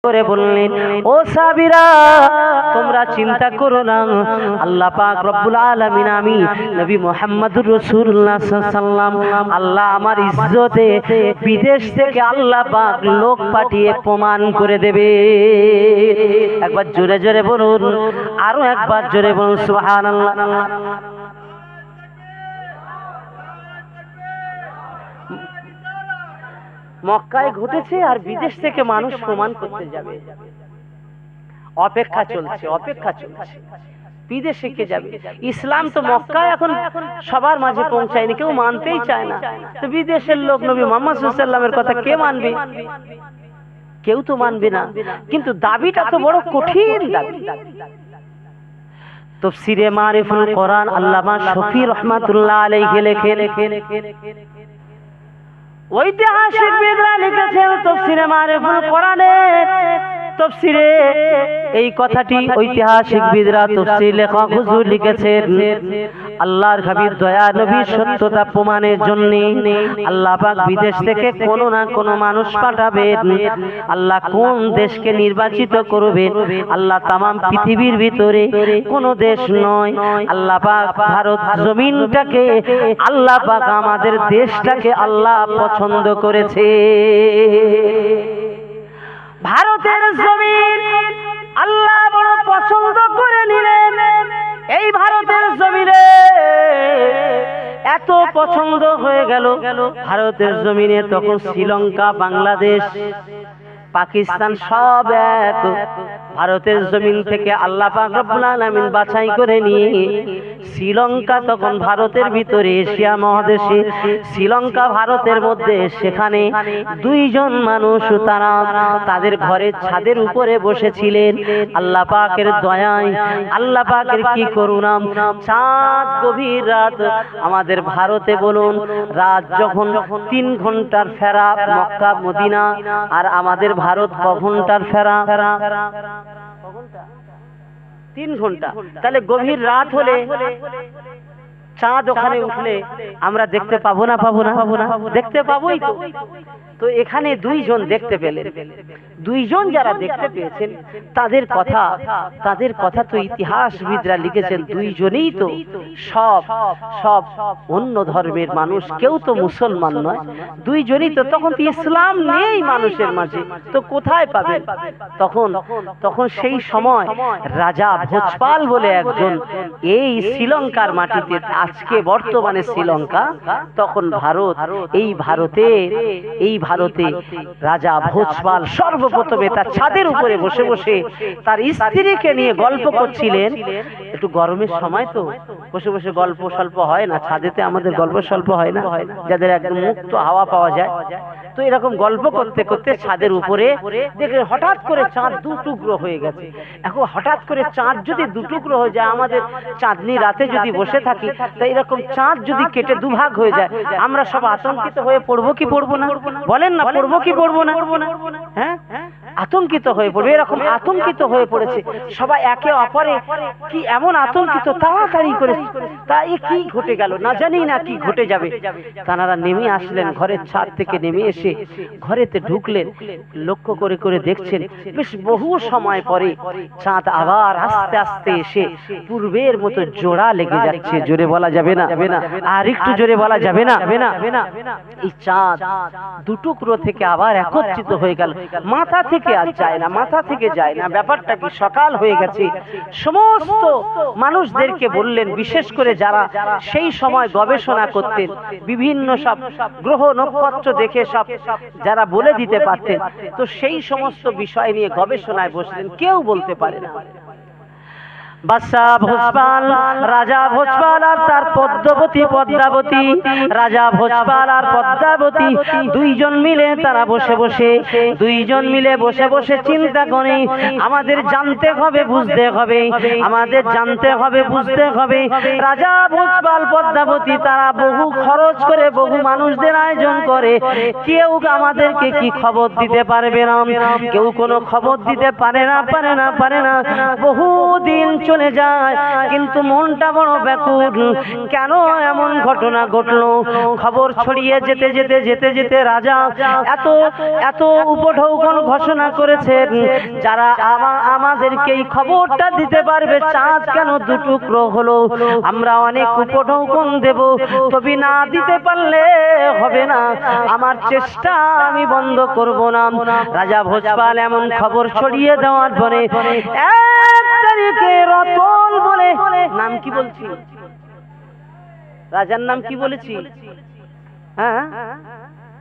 করে বললেন, ও সাহাবীরা তোমরা চিন্তা করো না, আল্লাহ পাক রব্বুল আলামিন আমি নবী মুহাম্মদুর রাসূলুল্লাহ সাল্লাল্লাহু আলাইহি ওয়াসাল্লাম আল্লাহ আমার ইজ্জতে বিদেশ থেকে আল্লাহ পাক লোক পাঠিয়ে প্রমাণ করে দেবে। একবার জোরে জোরে বলুন, আরো একবার জোরে বলুন সুবহানাল্লাহ। মক্কায় ঘটেছে আর বিদেশ থেকে মানুষ প্রমাণ করতে যাবে। অপেক্ষা চলছে, অপেক্ষা চলছে, বিদেশে কে যাবে? ইসলাম তো মক্কায় এখন সবার মাঝে পৌঁছায়নি, কেউ মানতেই চায় না। তো বিদেশের লোক নবী মুহাম্মদ সাল্লাল্লাহু আলাইহি ওয়াসাল্লামের কথা কে মানবে? কেউ তো মানবে না। কিন্তু দাবিটা তো বড় কঠিন দাবি। তাফসীরে মারিফুল কোরআন আল্লামা শফি রাহমাতুল্লাহ আলাইহি লেখেন, ঐতিহাসিকবিদরা লিখেছেন তাফসীরে মারিফুল কোরআনের তাফসীরে এই কথাটি ঐতিহাসিকবিদরা তাফসীর লেখক হুজুর লিখেছেন, আল্লাহর হাবিব দয়া নবীর সত্যতা প্রমাণের জন্য আল্লাহ পাক বিদেশ থেকে কোনো না কোনো মানুষ পাঠাবেন। আল্লাহ কোন দেশকে নির্বাচিত করবেন? আল্লাহ তামাম পৃথিবীর ভিতরে কোন দেশ নয়, আল্লাহ পাক ভারত জমিনটাকে, আল্লাহ পাক আমাদের দেশটাকে আল্লাহ পছন্দ করেছে। ভারতের জমিন আল্লাহ বড় পছন্দ করে নিলেন। এই ভারতের জমিনে এত পছন্দ হয়ে গেল, ভারতের জমিনে তখন শ্রীলঙ্কা, বাংলাদেশ, পাকিস্তান সব এক। ভারতের জমিন থেকে আল্লাহ পাক রব্বুল আলামিন বাছাই করে নিয়ে শ্রীলঙ্কা, তখন ভারতের ভিতরে এশিয়া মহাদেশে শ্রীলঙ্কা ভারতের মধ্যে, সেখানে দুইজন মানুষ তারা তাদের ঘরের ছাদের উপরে বসেছিলেন। আল্লাহ পাকের দয়ায়, আল্লাহ পাকের কি করুণা, চাঁদ গভীর রাত আমাদের ভারতে বলুন, রাত যখন 3 ঘন্টার ফেরা মক্কা মদিনা, আর আমাদের ভারত ক ঘন্টার ফেরা? 3 ঘন্টা। তাহলে গভীর রাত হলে চাঁদ ওখানে উঠলে আমরা দেখতে পাবো না? পাবো না? দেখতে পাবোই তো। তো এখানে দুইজন দেখতে পেলেন। দুইজন যারা দেখতে পেয়েছেন তাদের কথা তো ইতিহাসবিদরা লিখেছেন, দুইজনেই তো সব অন্য ধর্মের মানুষ, কেউ তো মুসলমান নয়। দুইজনই তো, তখন তো ইসলাম নেই মানুষের মাঝে, তো কোথায় পাবেন? তখন সেই সময় রাজা ভোজপাল বলে একজন এই শ্রীলঙ্কার মাটিতে, আজকে বর্তমানে শ্রীলঙ্কা, তখন ভারত, এই ভারতে রাজা ভোজপাল সর্বপ্রথমে তার ছাদের উপরে বসে বসে তার স্ত্রীকে নিয়ে গল্প করছিলেন। একটু গরমের সময় তো বসে বসে গল্প স্বল্প হয় না, ছাদেতে আমাদের গল্প স্বল্প হয় না, যাদের একদম মুক্ত হাওয়া পাওয়া যায়। তো এরকম গল্প করতে করতে ছাদের উপরে দেখে হঠাৎ করে চাঁদ 2 টুকরো হয়ে গেছে। এখন হঠাৎ করে চাঁদ যদি 2 টুকরো হয়ে যায়, আমাদের চাঁদনি রাতে যদি বসে থাকি, তাই এরকম চাঁদ যদি কেটে 2 ভাগ হয়ে যায়, আমরা সব আতঙ্কিত হয়ে পড়বো কি পড়বো না? বলেন না, পড়বো কি পড়বো না? হ্যাঁ, আতঙ্কিত হয়ে পড়বে। এরকম আতঙ্কিত হয়ে পড়েছে সবাই একে অপরে, কি এমন আতঙ্কিত, তাড়াতাড়ি করে তাই কি ঘটে গেল না জানি না, কি ঘটে যাবে। তারা নেমে আসলেন, ঘরের ছাদ থেকে নেমে এসে ঘরেতে ঢুকলেন। লক্ষ্য করে করে দেখছেন, বেশ বহু সময় পরে চাঁদ আবার আস্তে আস্তে এসে পূর্বের মতো জোড়া লেগে যাচ্ছে। জোরে বলা যাবে না? আর একটু জোরে বলা যাবে না? এই চাঁদ 2 টুকরো থেকে আবার একত্রিত হয়ে গেল। মাথা থেকে আর যায় না, মাথা থেকে যায় না। ব্যাপারটা কি? সকাল হয়ে গেছে। সমস্ত মানুষদেরকে বললেন, বিশেষ করে যারা সেই সময় গবেষণা করতেন, বিভিন্ন সব গ্রহ নক্ষত্র দেখে সব যারা বলে দিতে পারতেন, তো সেই সমস্ত বিষয় নিয়ে গবেষণায় বসলেন। কেউ বলতে পারে না। বাদশাহ ভোজপাল, রাজা ভোজপাল আর তার পদ্মাবতী, রাজা ভোজপাল আর পদ্মাবতী দুইজন মিলে তারা বসে বসে চিন্তা করে, আমাদের জানতে হবে, বুঝতে হবে, আমাদের জানতে হবে, বুঝতে হবে। রাজা ভোজপাল, পদ্মাবতী তারা বহু খরচ করে বহু মানুষদের আয়োজন করে, কেউ আমাদেরকে কি খবর দিতে পারবে না, কেউ কোনো খবর দিতে পারে না। বহুদিন চলে যায়, কিন্তু মনটা বড় ব্যাকুল। কেন এমন ঘটনা ঘটলো? খবর ছড়িয়ে যেতে যেতে যেতে যেতে রাজা এত এত উপঢৌকন ঘোষণা করেছেন, যারা আমাদেরকে এই খবরটা দিতে পারবে চাঁদ কেন দুটুকরো হলো, আমরা অনেক উপঢৌকন দেব, তবে না দিতে পারলে হবে না, আমার চেষ্টা আমি বন্ধ করব না। রাজা ভোজপাল এমন খবর ছড়িয়ে দেওয়ার পরে 1 তারিখে রতন বলে, নাম কি বলছি, রাজার নাম কি বলেছি? হ্যাঁ,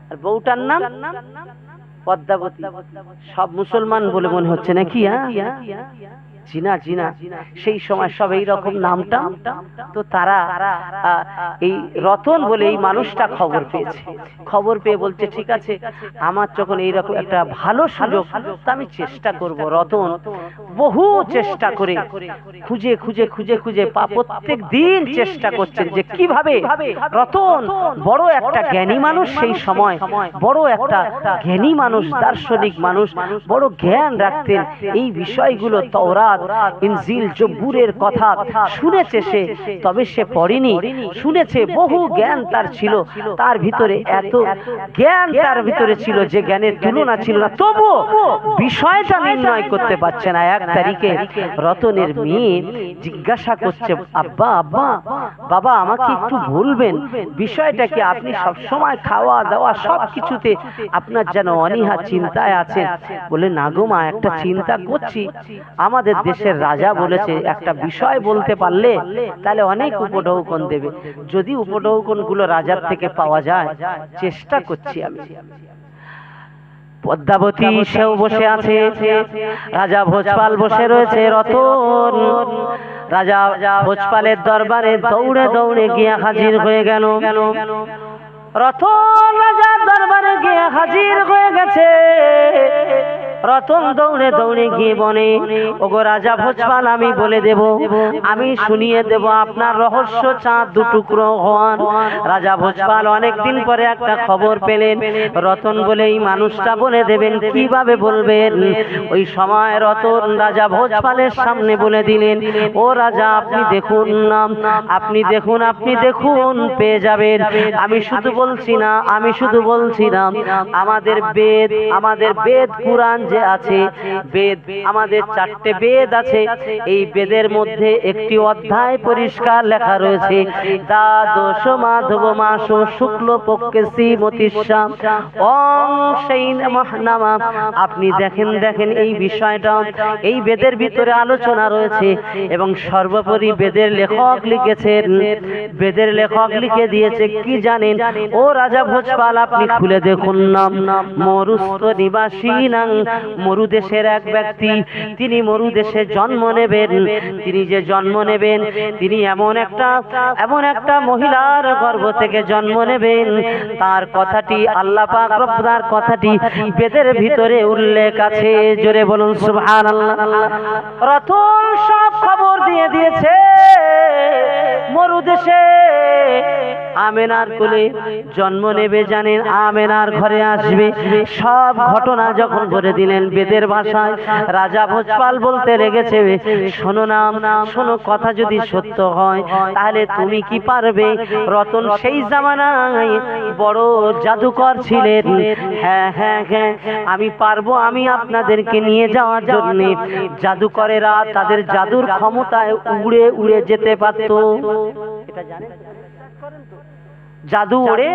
আর বউটার নাম পদ্মাবতী। সব মুসলমান বলে মনে হচ্ছে নাকি? জিনা জিনা সেই সময় সব এইরকম নামটা। তো তারা এই রতন বলে এই মানুষটা খবর পেয়েছে, খবর পেয়ে বলছে ঠিক আছে, আমার যখন এইরকম একটা ভালো সুযোগ, তা আমি চেষ্টা করব। রতন বহু চেষ্টা করে খুঁজে খুঁজে খুঁজে খুঁজে প্রত্যেক দিন চেষ্টা করছেন যে কিভাবে রতন বড় একটা জ্ঞানী মানুষ, সেই সময় বড় একটা জ্ঞানী মানুষ, দার্শনিক মানুষ, বড় জ্ঞান রাখতেন, এই বিষয়গুলো তাওরাত, ইনজিল, জবুরের কথা শুনেছে সে, তবে সে পড়েনি, শুনেছে, বহু জ্ঞান তার ছিল, তার ভিতরে এত জ্ঞান তার ভিতরে ছিল যে জ্ঞানের তুলনা ছিল না, তবু বিষয়টা নির্ণয় করতে পারছে না। 1 তারিখে রতনের মেয়ে জিজ্ঞাসা করছে, আব্বা আব্বা বাবা আমাকে একটু বলবেন বিষয়টা কি? আপনি সব সময় খাওয়া দাওয়া সব কিছুতে আপনার যেন অনীহা, চিন্তায় আছেন। বলে না গো মা, একটা চিন্তা করছি, আমাদের দেশের রাজা বলেছে একটা বিষয় বলতে পারলে তাহলে অনেক উপঢৌকন দেবে, যদি উপঢৌকন গুলো রাজার থেকে পাওয়া যায় চেষ্টা করছি আমি। পদ্মাবতী সেও বসে আছে, রাজা ভোজপাল বসে রয়েছে। রতন রাজা ভোজপালের দরবারে দৌড়ে দৌড়ে গিয়ে হাজির হয়ে গেল। রতন রাজার দরবারে গিয়ে হাজির হয়ে গেছে। রতন দৌড়ে দৌড়ে গিয়ে বলে, ওগো রাজা ভোজপাল, আমি বলে দেব, আমি শুনিয়ে দেব আপনার রহস্য, চাঁদ দুটুকরো হওয়ার। রাজা ভোজপাল অনেকদিন পরে একটা খবর পেলেন, রতন বলে এই মানুষটা বলে দেবেন। কিভাবে বলবেন? ওই সময় রতন রাজা ভোজপালের সামনে বলে দিলেন, ও রাজা আপনি দেখুন না, আপনি দেখুন, আপনি দেখুন, পেয়ে যাবেন। আমি শুধু বলছি না, আমি শুধু বলছি না, আমাদের বেদ পুরাণ যে আছে, বেদ আমাদের 4টে বেদ আছে, এই বেদের মধ্যে একটি অধ্যায় পরিষ্কার লেখা রয়েছে, দ্বাদশ মাধব মাস শুক্ল পক্ষে শ্রীমতীশ্যাম ওং সেই নমঃ নমঃ। আপনি দেখেন দেখেন এই বিষয়টা এই বেদের ভিতরে আলোচনা রয়েছে, এবং সর্বোপরি বেদের লেখক লিখেছেন, বেদের লেখক লিখে দিয়েছে কি জানেন? ও রাজা ভোজপাল, আপনি খুলে দেখুন না, মরুস্থ নিবাসী নাং, মরুদেশের এক ব্যক্তি, তিনি মরুদেশে জন্ম নেবেন। তিনি যে জন্ম নেবেন, তিনি এমন একটা মহিলার গর্ভ থেকে জন্ম নেবেন। তার কথাটি আল্লাহ পাক রব্বুর কথাটি বেদের ভিতরে উল্লেখ আছে। জোরে বলুন সুবহানাল্লাহ। রতন সব খবর দিয়ে দিয়েছে। মরুদেশে আমেনার কোলে জন্ম নেবে, জানেন, আমেনার ঘরে আসবে, সব ঘটনা যখন বলে দিলেন বেদের ভাষায়, রাজা ভোজপাল বলতে লেগেছে, শোনো না, শোনো, কথা যদি সত্য হয় তাহলে তুমি কি পারবে? রতন সেই জামানায় বড় জাদুকর ছিলেন। হ্যাঁ হ্যাঁ হ্যাঁ, আমি পারবো, আমি আপনাদেরকে নিয়ে যাওয়ার জন্য। জাদুকরেরা তাদের জাদুর ক্ষমতায় উড়ে উড়ে যেতে পারত। এটা জানেন? জাদু ওড়ে।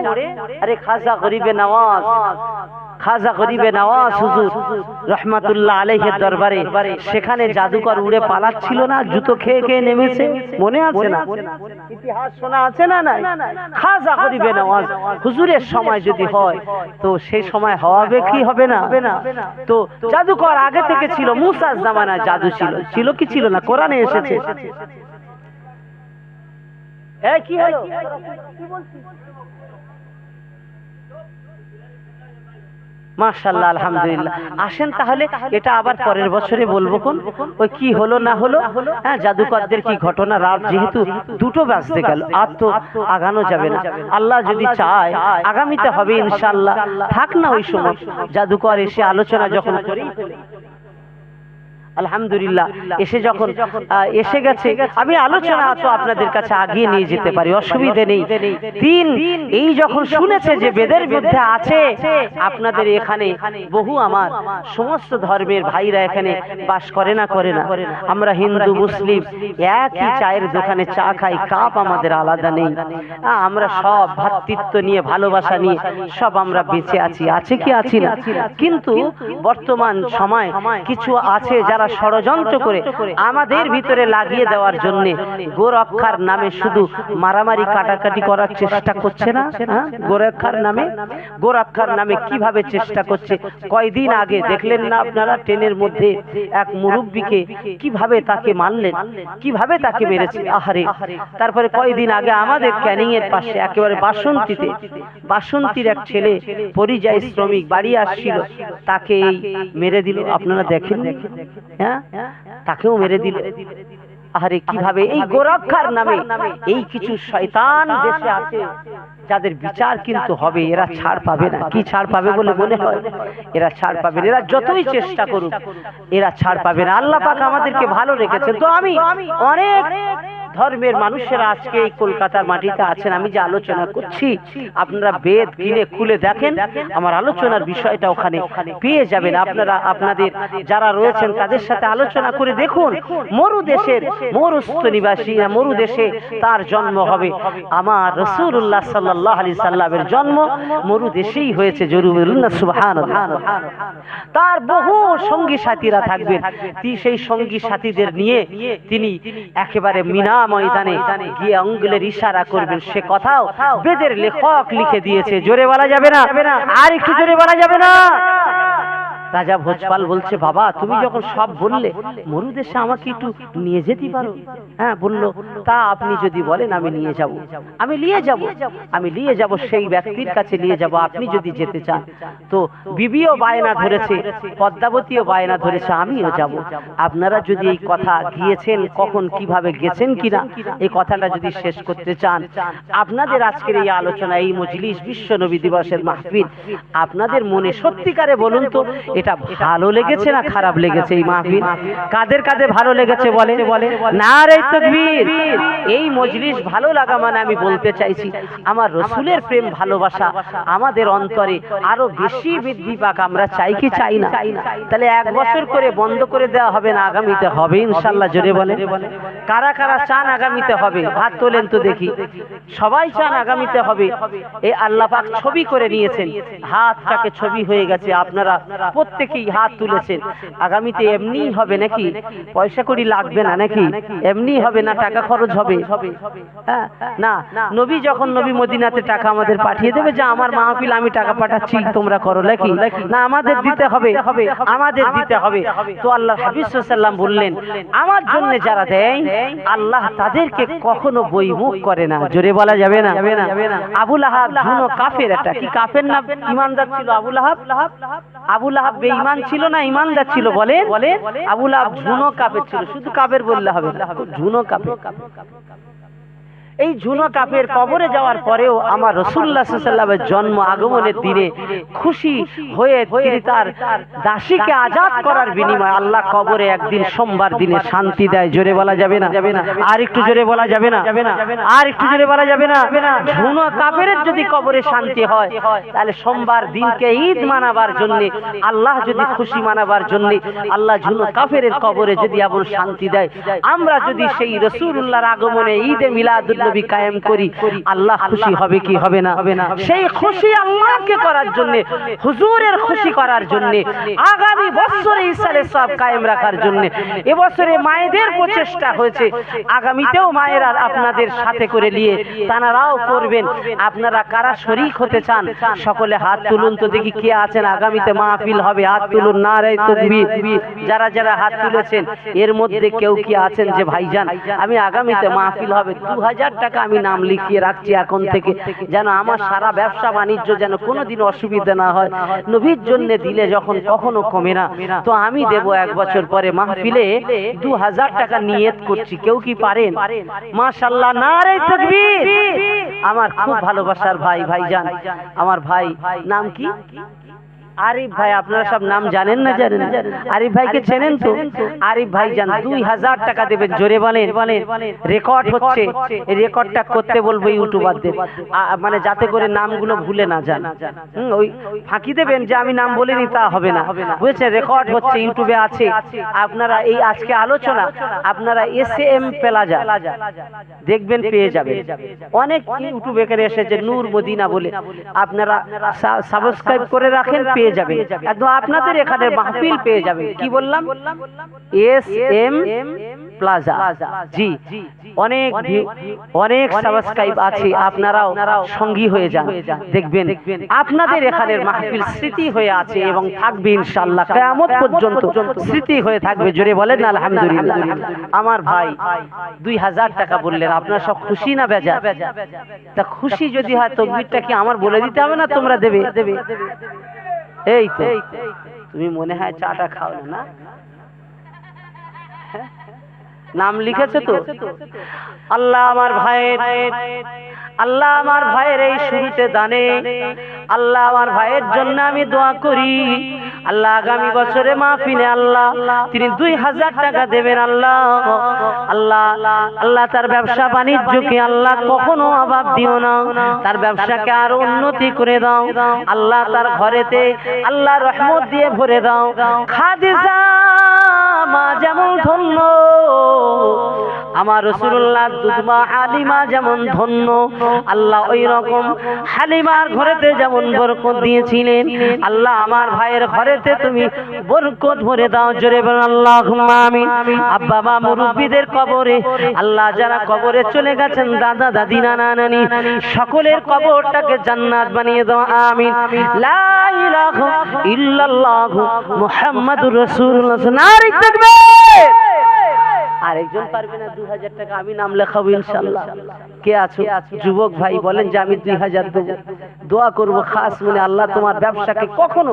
আরে খাজা গরিবে নওয়াজ, খাজা গরিবে নওয়াজ হুজুর রহমাতুল্লাহ আলাইহির দরবারে, সেখানে জাদুকর উড়ে পালাচ্ছিল না, জুতো খেয়ে খেয়ে নেমেছে, মনে আছে না? ইতিহাস শোনা আছে না? নাই? খাজা গরিবে নওয়াজ হুজুরের সময় যদি হয়, তো সেই সময় হবে কি হবে না? তো জাদুকর আগে থেকে ছিল, মুসার জামানায় জাদু ছিল, ছিল কি ছিল না? কোরআনে এসেছে। কি হলো? মাশাআল্লাহ, আলহামদুলিল্লাহ। আসেন তাহলে এটা আবার পরের বছরে বলবো কোন, ওই কি হলো না হলো। হ্যাঁ, জাদুকরদের কি ঘটনা। রাত যেহেতু 2টো বাজতে গেল, আর তো আগানো যাবে না। আল্লাহ যদি চায় আগামীতে হবে ইনশাআল্লাহ। থাক না ওই সময় জাদুকর এসে আলোচনা যখন করি। আলহামদুলিল্লাহ এসে যখন এসে গেছে, আমি আলোচনা তো আপনাদের কাছে আগিয়ে নিয়ে যেতে পারি, অসুবিধে নেই। দিন এই যখন শুনেছে যে বেদের মধ্যে আছে আপনাদের এখানে বহু আমার সমস্ত ধর্মের ভাইরা এখানে বাস করে না আমরা হিন্দু মুসলিম একই চায়ের দোকানে চা খাই, কাপ আমাদের আলাদা নেই, আমরা সব ভ্রাতৃত্ব নিয়ে ভালোবাসা নিয়ে সব আমরা বেঁচে আছি, আছে কি আছি না। কিন্তু বর্তমান সময় কিছু আছে যারা ষড়যন্ত্র করে আমাদের ভিতরে লাগিয়ে দেওয়ার জন্য গোরক্ষার নামে শুধু মারামারি কাটাকাটি করার চেষ্টা করছে না। গোরক্ষার নামে কিভাবে চেষ্টা করছে। কয়দিন আগে দেখলেন না আপনারা ট্রেনের মধ্যে এক মুরব্বীকে কিভাবে তাকে মারলেন, কিভাবে তাকে মেরেছে, আহারে। তারপরে কয়দিন আগে আমাদের ক্যানিং এর পাশে একেবারে বাসন্তীর এক ছেলে পরিযায়ী শ্রমিক বাড়ি আসছিল, তাকে মেরে দিল, আপনারা দেখেন, হ্যাঁ, তাকেও মেরে দিল। আরে কিভাবে এই গোরক্ষার নামে এই কিছু শয়তান দেশে আছে যাদের বিচার কিন্তু হবে, এরা ছাড় পাবে না। কি ছাড় পাবে বলে মনে হয়? এরা ছাড় পাবে না, এরা যতই চেষ্টা করুক এরা ছাড় পাবে না। আল্লাহ পাক আমাদেরকে ভালো রেখেছেন। তো আমি অনেক ধর্মের মানুষেরা আজকে এই কলকাতার মাটিতে আছেন, আমি যে আলোচনা করছি আপনারা বেদ কিনে খুলে দেখেন, আমার আলোচনার বিষয়টা ওখানে পেয়ে যাবেন। আপনারা আপনাদের যারা রয়েছেন তাদের সাথে আলোচনা করে দেখুন। মরু দেশের মরুস্থ নিবাসী, মরু দেশে তার জন্ম হবে। আমার রাসূলুল্লাহ সাল্লাল্লাহু আলাইহি সাল্লামের জন্ম মরু দেশেই হয়েছে। জরুর বলুন না সুবহানাল্লাহ। তার বহু সঙ্গী সাথীরা থাকবেন, সেই সঙ্গী সাথীদের নিয়ে তিনি একেবারে মিনা ময়দানে গিয়ে আঙ্গুলের ইশারা করবেন। সে কথাও বেদের লেখক লিখে দিয়েছে। জোরে বলা যাবে না, আর একটু জোরে বলা যাবে না। রাজা ভোজপাল বলছে, বাবা তুমি যখন সব বললে মরু দেশে আমাকে একটু নিয়ে যেতে পারো? হ্যাঁ, বললো তা আপনি যদি বলেন আমি নিয়ে যাব, আমি নিয়ে যাব সেই ব্যক্তির কাছে নিয়ে যাব, আপনি যদি যেতে চান। তো বিবিও বায়না ধরেছে, পদ্মাবতীও বায়না ধরেছে, আমিও যাব। আপনারা যদি এই কথা গিয়েছেন, কখন কিভাবে গেছেন কিনা এই কথাটা যদি শেষ করতে চান, আপনাদের আজকের এই আলোচনা, এই মজলিস, বিশ্ব নবী দিবসের মাহফিল, আপনাদের মনে সত্যিকারে বলুন তো এটা ভালো লেগেছে না খারাপ লেগেছে? এই মাহফিল কাদের কাদের ভালো লেগেছে বলে? নারে তাকবীর। এই মজলিস ভালো লাগা মানে আমি বলতে চাইছি আমার রাসূলের প্রেম ভালোবাসা আমাদের অন্তরে আরো বেশি বৃদ্ধি পাক। আমরা চাই কি চাই না? তাহলে এক বছর করে বন্ধ করে দেওয়া হবে না, আগামীতে হবে ইনশাআল্লাহ। জোরে বলে কারা কারা চান আগামীতে হবে? হাত তোলেন তো দেখি। সবাই চান আগামীতে হবে। এই আল্লাহ পাক ছবি করে নিয়েছেন, হাতটাকে ছবি হয়ে গেছে, আপনারা প্রত্যেকেই হাত তুলেছেন। আগামীতে এমনি হবে নাকি? পয়সা কড়ি লাগবে না নাকি? এমনি হবে না টাকা খরচ হবে? হ্যাঁ, না, নবী যখন নবী মদিনাতে টাকা আমাদের পাঠিয়ে দেবে যে আমার মাহফিল আমি টাকা পাঠাচ্ছি তোমরা করো নাকি? না, আমাদের দিতে হবে, আমাদের দিতে হবে। তো আল্লাহ হাবিব সাল্লাল্লাহু আলাইহি ওয়াসাল্লাম বললেন, আমার জন্য যারা দেয় আল্লাহ তাদেরকে কখনো বইমুখ করে না। জোরে বলা যাবে না। আবু লাহাব ঝুনো কাফের, একটা কি কাফের না ইমানদার ছিল? আবু লাহাব বেঈমান ছিল না ইমানদার ছিল? বলেন। আবু লাহাব ঝুনো কাফের ছিল। শুধু কাফের বললে হবে না, ঝুনো কাফের। এই ঝুনো কাফের কবরে যাওয়ার পরেও আমার রাসূলুল্লাহ সাল্লাল্লাহু আলাইহি ওয়াসাল্লামের জন্ম আগমনের দিনে খুশি হয়ে তিনি তার দাসীকে আজাদ করার বিনিময়ে আল্লাহ কবরে একদিন সোমবার দিনে শান্তি দেয়। জোরে বলা যাবে না? আর একটু জোরে বলা যাবে না? আর একটু জোরে বলা যাবে না? ঝুনো কাফের যদি কবরে শান্তি হয়, তাহলে সোমবার দিনকে ঈদ মানাবার জন্য, আল্লাহ যদি খুশি মানাবার জন্য আল্লাহ ঝুনো কাফের কবরে যদি এমন শান্তি দেয়, আমরা যদি সেই রাসূলুল্লাহর আগমনে ঈদে মিলাদুন নবী কায়েম করি, আল্লাহ খুশি হবে কি হবে না? সেই খুশি আল্লাহকে করার জন্য, হুজুরের খুশি করার জন্য, আগামী বছরে ইসালে সব কায়েম রাখার জন্য এবছরে মায়েদের প্রচেষ্টা হয়েছে। আগামীতেও মায়েরা আপনাদের সাথে করে নিয়ে তানারাও করবেন। আপনারা কারা শরীক হতে চান সকলে হাত তুলুন তো দেখি কে আছেন। আগামীতে মাহফিল হবে, হাত তুলুন। নারে তাকবীর। যারা যারা হাত তুলেছেন এর মধ্যে কেউ কি আছেন যে ভাইজান আমি আগামীতে মাহফিল হবে, 2000 টাকা আমি নাম লিখিয়ে রাখছি এখন থেকে, যেন আমার সারা ব্যবসা বাণিজ্য যেন কোনোদিন অসুবিধা না হয়। নবীর জন্য দিলে যখন কখনো কমে না, তো আমি দেব এক বছর পরে মাহফিলে 2000 টাকা নিয়ত করছি। কেউ কি পারেন? মাশাআল্লাহ, নারে তাকবীর। আমার খুব ভালোবাসার ভাই, ভাইজান আমার ভাই, নাম কি? আরিফ ভাই, আপনারা সব নাম জানেন না? জানেন? আরিফ ভাইকে চেনেন তো? আরিফ ভাই যান 2000 টাকা দেবেন, জোরে বলেন। রেকর্ড হচ্ছে, এই রেকর্ডটা করতে বলবো ইউটিউবারদের, মানে যাতে করে নামগুলো ভুলে না যান। ওই ফাঁকি দেবেন যে আমি নাম বলিনি, তা হবে না, বুঝেছেন? রেকর্ড হচ্ছে, ইউটিউবে আছে। আপনারা এই আজকে আলোচনা আপনারা SM প্লাজা দেখবেন, পেয়ে যাবেন। অনেক ইউটিউবে এখানে এসেছে নূর মদিনা বলে, আপনারা সাবস্ক্রাইব করে রাখেন, পেয়ে যাবেন। একদম আপনাদের এখানে মাহফিল পেয়ে যাবেন। কি বললাম? SM plaza. জি, অনেক সাবস্ক্রাইব আছে, আপনারাও সঙ্গী হয়ে যান, দেখবেন আপনাদের এখানের মাহফিল স্মৃতি হয়ে আছে এবং থাকবে ইনশাআল্লাহ কিয়ামত পর্যন্ত স্মৃতি হয়ে থাকবে। জোরে বলেন আলহামদুলিল্লাহ। আমার ভাই 2000 টাকা বললেন, আপনারা সব খুশি না বেজার? তা খুশি যদি হয় তাকবীরটা কি আমার বলে দিতে হবে না তোমরা দেবে? এই তো, তুমি মনে হয় চাটা খাও না? নাম লিখেছে তো? আল্লাহ আমার ভাইয়ের, আল্লাহ আমার ভাইয়ের এই শুরুতে দানে, আল্লাহ আমার ভাইয়ের জন্য আমি দোয়া করি, আল্লাহ আগামী বছরে মাহফিলে আল্লাহ তিনি 2000 টাকা দেবেন। আল্লাহ আল্লাহ আল্লাহ তার ব্যবসা বাণিজ্যকে আল্লাহ কখনো অভাব দিও না, তার ব্যবসাকে আরো উন্নতি করে দাও আল্লাহ, তার ঘরেতে আল্লাহ রহমত দিয়ে ভরে দাও। খাদিজা মা যেমন ধন্য, আমার রাসূলুল্লাহ দুধমা হালিমা যেমন ধন্য, আল্লাহ ওই রকম হালিমার ঘরেতে যেমন বরকত দিয়েছিলেন, আল্লাহ আমার ভাইয়ের ঘরেতে তুমি বরকত ভরে দাও। জোরে বলেন আল্লাহুম্মা আমিন। আব্বা মা মুরব্বিদের কবরে আল্লাহ যারা কবরে চলে গেছেন, দাদা দাদি নানা নানি, সকলের কবরটাকে জান্নাত বানিয়ে দাও, আমিন। লা ইলাহা ইল্লাল্লাহ মুহাম্মাদুর রাসূলুল্লাহ। নারে তাকবীর। আরেকজন পারবে না 2000 টাকা? আমি নাম লেখাবো ইনশাআল্লাহ। কে আছো যুবক ভাই, বলেন যে আমি 2000 দেব, দোয়া করব খাস মনে, আল্লাহ তোমার ব্যবসাকে কখনো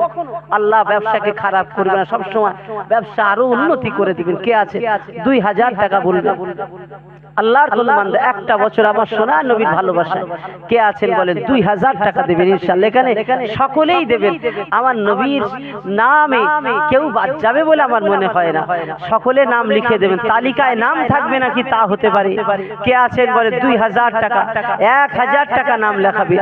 আল্লাহ ব্যবসাকে খারাপ করবে না, সব সময় ব্যবসা আরো উন্নতি করে দিবেন। কে আছে 2000 টাকা বলবে? আল্লাহর কোন বান্দা একটা বছর আমার সোনা নবীর ভালোবাসা কে আছেন বলেন 2000 টাকা দেবেন ইনশাআল্লাহ। এখানে সকলেই দেবেন, আমার নবীর নামে কেউ বাদ যাবে বলে আমার মনে হয় না, সকলে নাম লিখে দেবেন। তালিকায় নাম থাকবে নাকি তা হতে পারে। কে আছেন বলে 2000 টাকা, 1000 টাকা নাম লেখাবে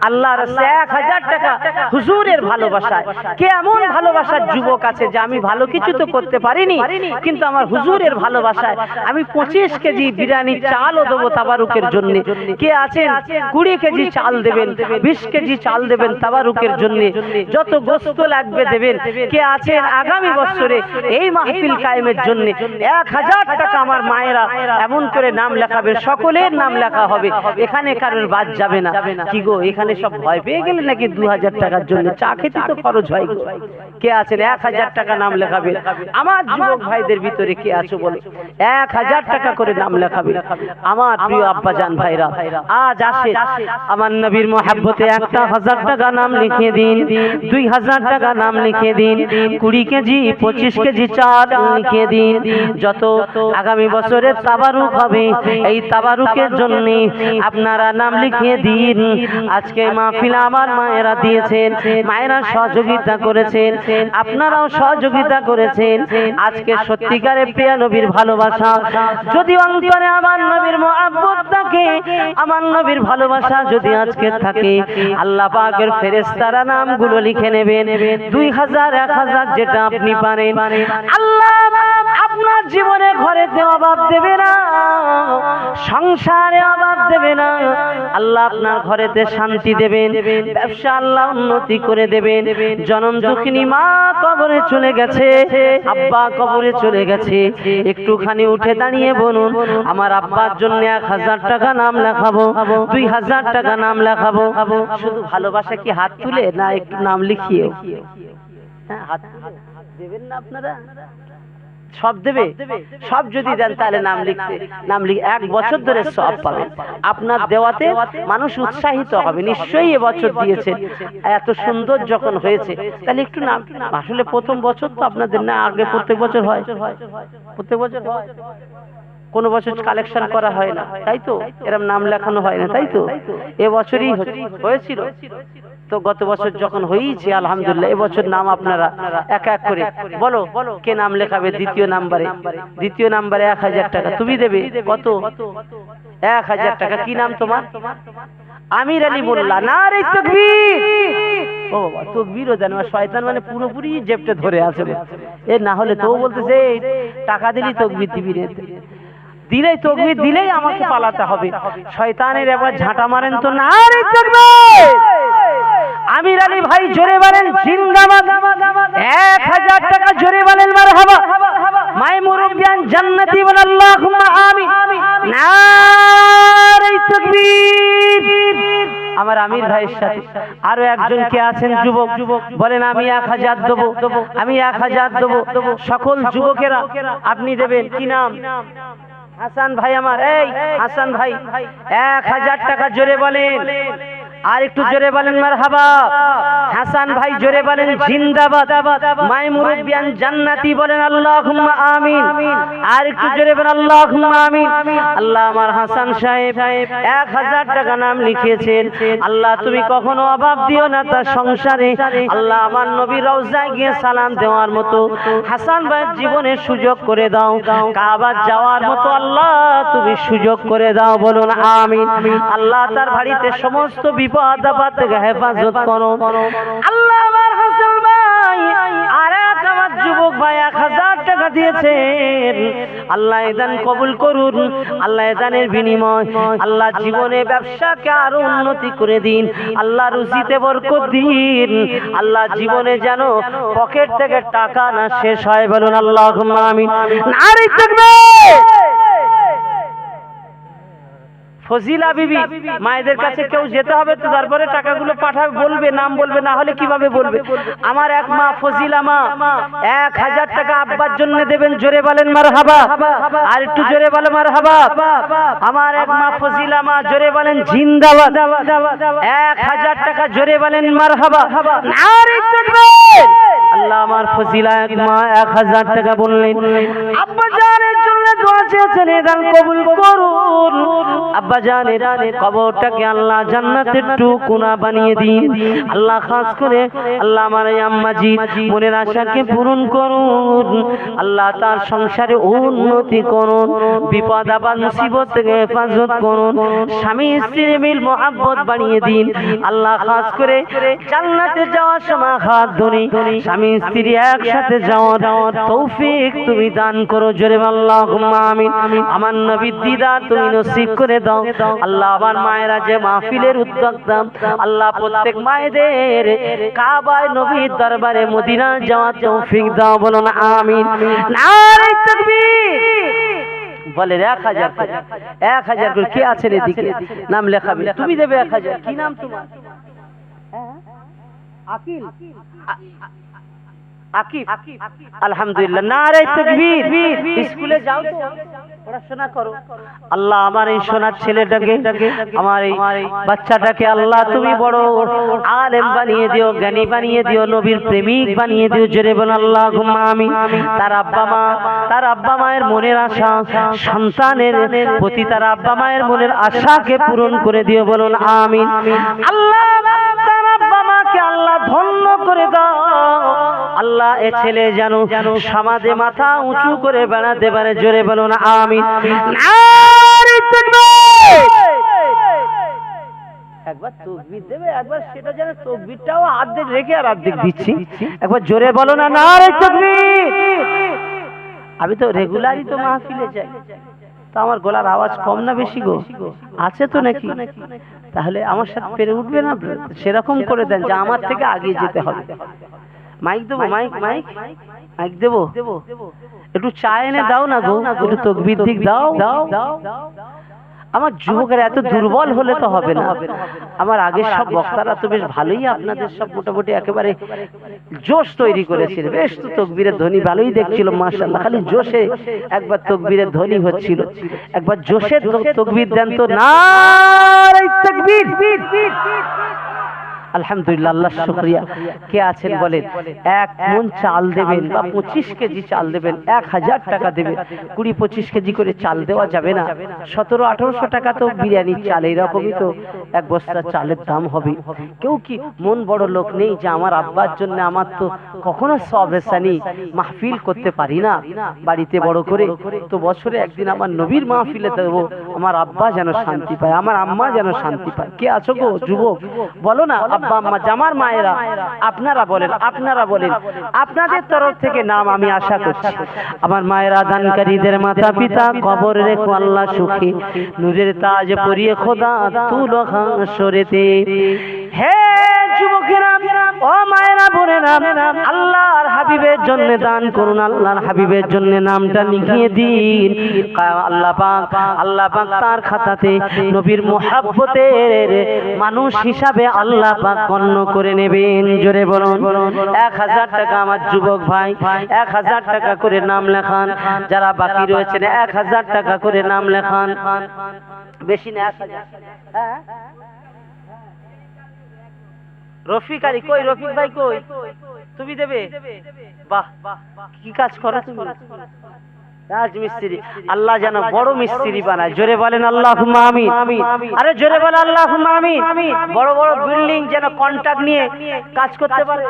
আল্লাহর রাস্তায়, 1000 টাকা হুজুরের ভালোবাসায়। কে এমন ভালোবাসার যুবক আছে যে আমি ভালো কিছু তো করতে পারিনি, কিন্তু আমার হুজুরের ভালোবাসায় আমি 25 কেজি বিরিয়ানি চালও দেবো তাবারুকের জন্য। কে আছেন 20 কেজি চাল দেবেন, 20 কেজি চাল দেবেন তাবারুকের জন্য, যত গোশত লাগবে দেবেন। কে আছেন আগামী বছরে এই মাহফিল কায়েমের জন্য 1000 টাকা আমার মায়েরা এমন করে নাম লেখাবেন, সকলের নাম লেখা হবে, এখানে কারোর বাদ যাবে না। কি গো এখানে সব ভয় পেয়ে গেলে নাকি 2000 টাকার জন্য? চা খেতে তো খরচ হয় গো। কে আছেন 1000 টাকা নাম লেখাবেন? আমার যুবক ভাইদের ভিতরে কে আছো বলো 1000 টাকা করে নাম লেখাবে। আমার প্রিয় আব্বাজান ভাইরা, আজ আসে আমার নবীর মহব্বতে 1000 টাকা নাম লিখে দিন, 2000 টাকা নাম লিখে দিন, 20 কেজি 25 কেজি চাল লিখে দিন। যত আগামী বছরে তাবারুক হবে এই তাবারুকের জন্য আপনারা নাম লিখিয়ে দিন। আজকে মাহফিল আমার মায়েরা দিয়েছেন, মায়েরা সহযোগিতা করেছেন, আপনারাও সহযোগিতা করেছেন। আজকে সত্যিকারের প্রিয় নবীর ভালোবাসা যদি অন্তরে আমার নবীর মহব্বত থাকে, আমার নবীর ভালোবাসা যদি আজকে থাকে, আল্লাহ পাকের ফেরেশতারা নামগুলো লিখে নেবেন। 2000 1000 যেটা আপনি পারেন, আল্লাহ আপনার জীবনে ঘরেতে অভাব দেবে না, সংসারে অভাব দেবে না, আল্লাহ আপনার ঘরেতে শান্তি দেবেন, ব্যবসা আল্লাহ উন্নতি করে দেবেন। জনম দুঃখিনী মা কবরে চলে গেছে, আব্বা কবরে চলে গেছে, একটুখানি উঠে দাঁড়িয়ে বলুন আমার আব্বার জন্য 1000 টাকা নাম লেখাবো, 2000 টাকা নাম লেখাবো। শুধু ভালোবাসা কি হাত তুলে না একটু নাম লিখিয়ে? হ্যাঁ, হাত তুলে দেবেন না আপনারা? সব দেবে, সব যদি দেন তাহলে নাম লিখতে, নাম লিখে 1 বছর ধরে সব পাবেন। আপনার দেওয়াতে মানুষ উৎসাহিত হবে, নিশ্চয়ই এবছর দিয়েছেন, এত সুন্দর যখন হয়েছে তাহলে একটু নাম। আসলে প্রথম বছর তো আপনাদের না, আগে প্রত্যেক বছর হয়, প্রত্যেক বছর হয়, কোনো বছর কালেকশন করা হয় না, তাই তো এরকম নাম লেখানো হয় না, তাই তো এবছরই হয়েছিল। তো তো গত বছর যখন হয়েছে আলহামদুলিল্লাহ, এবছর নাম আপনারা এক এক করে বলো কে নাম লেখাবে দ্বিতীয় নাম্বারে। দ্বিতীয় নাম্বারে 1000 টাকা তুমি দেবে। কত? 1000 টাকা। কি নাম তোমার? আমির আলী মোল্লা। নারে তাকবীর। ও বাবা, তাকবীরও জানো। শয়তান মানে পুরোপুরি জেপটে ধরে আছে। এ না হলে তো বলতেছে টাকা দিলি তাকবীর দিবি রে, দিলেই তাকবীর দিলেই আমাকে পালাতে হবে। শয়তানের এবার ঝাঁটা মারেন তো। নারে তাকবীর। আমির আলী ভাই জোরে বলেন জিন্দাবাদ। 1000 টাকা জোরে বলেন মারহাবা। মাই মুরব্বিয়ান জান্নাতি বলেন আল্লাহুম্মা আমিন। নারে তাকবীর। আমার আমির ভাইয়ের সাথে আরো একজন কে আছেন যুবক, বলেন আমি 1000 দেবো, আমি 1000 দেবো। সকল যুবকেরা আপনি দেবেন। কি নাম? হাসান ভাই আমার। এই হাসান ভাই 1000 টাকা জোরে বলেন। আর একটু জোরে বলেন মারহাবা। হাসান ভাই জোরে বলেন জিন্দাবাদ। মাই মুরব্বিয়ান জান্নাতি বলেন আল্লাহুম্মা আমিন। আর একটু জোরে বলেন আল্লাহুম্মা আমিন। আল্লাহ আমার হাসান সাহেব 1000 টাকা নাম লিখিয়েছেন। আল্লাহ তুমি কখনো অভাব দিও না তার সংসারে। আল্লাহ আমার নবীর রওজায় গিয়ে সালাম দেওয়ার মতো হাসান ভাইয়ের জীবনের সুযোগ করে দাও। কাবা যাওয়ার মতো আল্লাহ তুমি সুযোগ করে দাও। বলুন আমিন। আল্লাহ তার বাড়িতে সমস্ত বিপদ আপদ থেকে হেফাজত করো। আল্লাহ আমার হাসান ভাই আর আমার যুবক ভাই 1000 টাকা দিয়েছেন। আল্লাহ এ দান কবুল করুন। আল্লাহ এ দানের বিনিময় আল্লাহ জীবনে ব্যবসাকে আরো উন্নতি করে দিন। আল্লাহ রুজিতে বরকত দিন। আল্লাহ জীবনে যেন পকেট থেকে টাকা না শেষ হয়। বলুন আল্লাহুম্মা আমিন। নারে তাকবীর। ফজিলা বিবি মায়েদের কাছে কেউ যেতে হবে তো, তারপরে টাকাগুলো পাঠাবে, বলবে, নাম বলবে, না হলে কিভাবে বলবে? আমার এক মা ফজিলা মা 1000 টাকা আব্বার জন্য দেবেন। জোরে বলেন মারহাবা। আর একটু জোরে বলে মারহাবা। আমার এক মা ফজিলা মা জোরে বলেন জিন্দাবাদ। 1000 টাকা জোরে বলেন মারহাবা। নারে তাকবীর। আল্লাহ আমার ফজিলা এক মা 1000 টাকা বললেন। আব্বা জানের জন্য দোয়া চেয়েছেন, দান কবুল করুন। আব্বা জানের কবরটাকে আল্লাহ জান্নাতের টুকুনা বানিয়ে দিন। আল্লাহ খাস করে আল্লাহ আমার আম্মা জি মনের আশাকে পূরণ করুন। আল্লাহ তার সংসারে উন্নতি করুন। বিপদ আপদ মুসিবত থেকে হেফাজত করুন। স্বামী স্ত্রীর মিল মহব্বত বাড়িয়ে দিন। আল্লাহ খাস করে জান্নাতে যাওয়ার সময় হাত ধরে স্বামী স্ত্রী একসাথে যাওয়ার তৌফিক তুমি দান করো। জোরে আল্লাহুম্মা আমিন। আমার নবীর দিদার তুমি নসিব করে দাও। আল্লাহ আমার মায়েরা যে মাহফিলের উদ্যোক্তা, আল্লাহ প্রত্যেক মায়েদের কাবায় নবীর দরবারে মদিনা যাওয়ার তৌফিক দাও। বলুন আমিন। নারে তাকবীর। বলে 1000 করে। 1000 করে। কে আছেন এদিকে নাম লেখাবে? তুমি দেবে 1000। কি নাম তোমার? আকিল। আকিব। আলহামদুলিল্লাহ। নারে তাকবীর। স্কুলে যাও তো, পড়াশোনা করো। আল্লাহ আমার এই সোনার ছেলেটাকে, আমার এই বাচ্চাটাকে আল্লাহ তুমি বড় আলেম বানিয়ে দিও, জ্ঞানী বানিয়ে দিও, নবীর প্রেমিক বানিয়ে দিও। জোরে বল আল্লাহুম্মা আমিন। তার আব্বা মায়ের মনের আশা, সন্তানের প্রতি তার আব্বা মায়ের মনের আশাকে পূরণ করে দিও। বলুন আমিন। আল্লাহ তার আব্বা মাকে আল্লাহ ধন্য করে দাও। আল্লাহ এ ছেলে যেন সমাজে মাথা উঁচু করে বেড়াতে পারে। জোরে বলুন আমিন। নারে তাকবীর। একবার তাকবীর দেবে, একবার সেটা যেন তাকবীরটাও অর্ধেক রেখে আর অর্ধেক দিচ্ছি। একবার জোরে বলো না নারে তাকবীর। আমি তো রেগুলারই তো মাহফিলে যাই, তো আমার গলার আওয়াজ কম না বেশি গো? আছে তো নাকি? তাহলে আমার সাথে পেরে উঠবে না? সেরকম করে দেন যে আমার থেকে আগে যেতে হবে। মাইক দেবো, মাইক দেবো। একটু চা এনে দাও না গো, একটু তাকবীর দিক দাও। আমার যুবকেরা এত দুর্বল হলে তো হবে না। আমার আগের সব বক্তারা তো বেশ ভালোই, আপনাদের সব মোটামুটি একেবারে জোশ তৈরি করেছিল। বেশ তো তাকবীরের ধ্বনি ভালোই দেখছিল মাশাআল্লাহ। খালি জোশে একবার তাকবীরের ধ্বনি হচ্ছিল। একবার জোশে তাকবীর দেন তো। নারে তাকবীর। আলহামদুলিল্লাহ, আল্লাহ শুকরিয়া। কে আছেন বলেন? 1 মণ চাল দেবেন বা 25 কেজি চাল দেবেন, 1000 টাকা দেবেন। 20-25 কেজি করে চাল দেওয়া যাবে না? 1700-1800 টাকা তো বিরিয়ানির চাল, এইরকমই তো এক বস্তা চালের দাম হবে। কেউ কি মন বড় লোক নেই যে আমার আব্বার জন্য আমার তো কখনো সব হেসানি মাহফিল করতে পারি না বাড়িতে বড় করে, তো বছরে একদিন আমার নবীর মাহফিলে দেবো, আমার আব্বা যেন শান্তি পায়, আমার আম্মা যেন শান্তি পায়। কে আছো গো যুবক? বলো না আব্বা আম্মা, জামার মায়েরা, আপনারা বলেন, আপনারা বলেন। আপনাদের তরফ থেকে নাম আমি আশা করছি। আমার মায়েরা, দানকারীদের মাতা পিতা, কবর রেখো আল্লাহ সুখী, নূরের তাজ পরিয়ে খোদা তুলো হাসরেতে। হে যুবকেরা, ও মায়েরা, বোনেরা, আল্লাহর হাবিবের জন্য দান করুন, আল্লাহর হাবিবের জন্য নামটা লিখিয়ে দিন। আল্লাহ পাক তার খাতাতে নবীর মুহাব্বতের মানুষ হিসাবে আল্লাহ পাক গণ্য করে নেবেন। জোরে বলুন 1000 টাকা। আমার যুবক ভাই 1000 টাকা করে নাম লেখান, যারা বাকি রয়েছেন 1000 টাকা করে নাম লেখান, বেশি না 1000। হ্যাঁ, রফিক আলী কই? রফিক ভাই কই? তুমি দেবে? বাহ, কি কাজ করো তুমি? রাজমিস্ত্রি। আল্লাহ যেন বড় মিস্ত্রি বানায়। জোরে বলেন আল্লাহুম্মা আমিন। আরে জোরে বলেন আল্লাহুম্মা আমিন। বড় বড় বিল্ডিং যেন কন্ট্রাক্ট নিয়ে কাজ করতে পারে।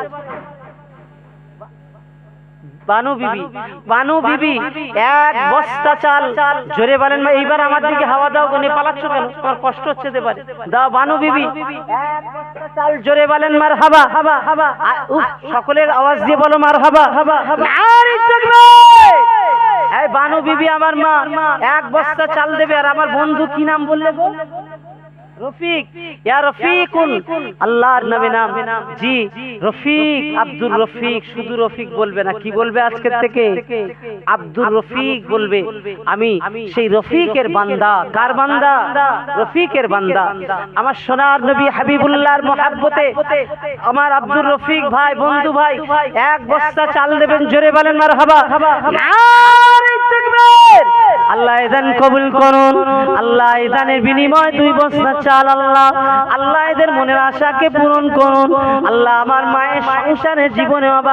বানু বিবি 1 বস্তা চাল। জোরে বলেন। এইবার আমার দিকে হাওয়া দাও গো, পালাচ্ছ কেন? তোমার কষ্ট হচ্ছে তে পারে। দাও বানু বিবি 1 বস্তা চাল। জোরে বলেন মারহাবা। সকলের আওয়াজ দিয়ে বলো মারহাবা। নারে তাকবীর। এই বানু বিবি আমার মা 1 বস্তা চাল দেবে। আর আমার বন্ধু কি নাম বললে গো? রফিক। ইয়া রফিকুন, আল্লাহর নামে নাম। জি রফিক, আব্দুর রফিক। শুধু রফিক বলবে না, কি বলবে আজকে থেকে? আব্দুর রফিক বলবে। আমি সেই রফিকের বান্দা। কার বান্দা? রফিকের বান্দা। আমার সোনার নবী হাবিবুল্লাহর মহব্বতে আমার আব্দুর রফিক ভাই, বন্ধু ভাই 1 বস্তা চাল দেবেন। জোরে বলেন মারহাবা। নারে তাকবীর। আল্লাহ এদান কবুল করুন। আল্লাহ এদানের বিনিময়ে 2 বস্তা চাল। আল্লাহ এদের মনের আশাকে পূরণ করুন। আল্লাহ আমার মায়ের সংসারে জীবনে অভাব